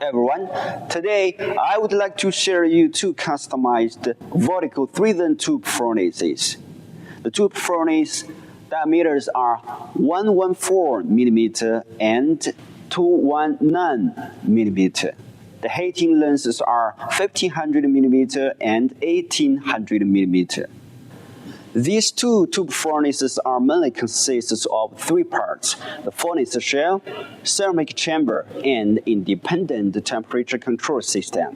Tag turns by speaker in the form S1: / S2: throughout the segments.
S1: everyone. Today, I would like to share you two customized vertical 3-then tube furnaces. The tube furnace diameters are 114mm and 219mm. The heating lengths are 1500mm and 1800mm. These two tube furnaces are mainly consists of three parts: the furnace shell, ceramic chamber, and independent temperature control system.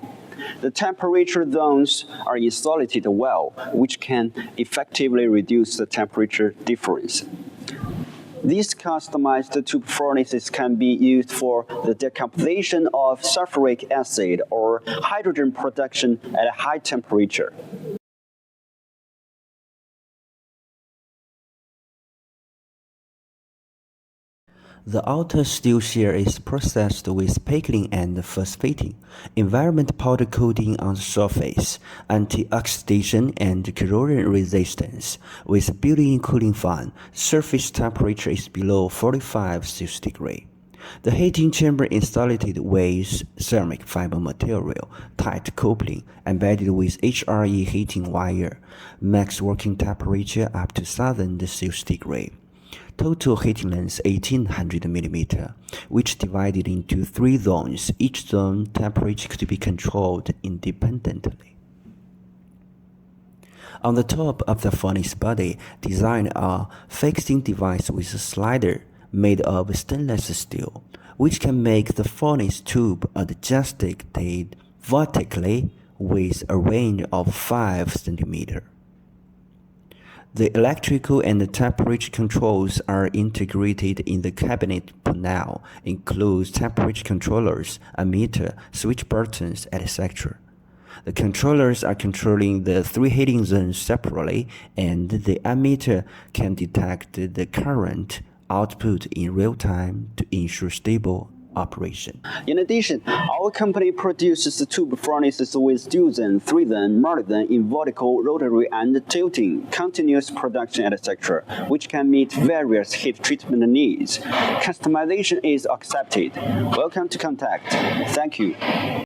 S1: The temperature zones are insulated well, which can effectively reduce the temperature difference. These customized tube furnaces can be used for the decomposition of sulfuric acid or hydrogen production at a high temperature.
S2: The outer steel shell is processed with pickling and phosphating, environment powder coating on the surface, anti-oxidation and corrosion resistance. With built-in cooling fan, surface temperature is below 45 Celsius degrees. The heating chamber installed with ceramic fiber material, tight coupling, embedded with HRE heating wire, max working temperature up to 1000 Celsius degrees. Total heating length 1800mm, which divided into 3 zones. Each zone temperature could be controlled independently. On the top of the furnace body, designed a fixing device with a slider made of stainless steel, which can make the furnace tube adjusted vertically with a range of 5 cm. The electrical and temperature controls are integrated in the cabinet panel, includes temperature controllers, ammeter, switch buttons, etc. The controllers are controlling the 3 heating zones separately, and the ammeter can detect the current output in real time to ensure stable operation.
S1: In addition, our company produces tube furnaces with dual-then, 3-then, multi-then in vertical, rotary, and tilting, continuous production, etc., which can meet various heat treatment needs. Customization is accepted. Welcome to contact. Thank you.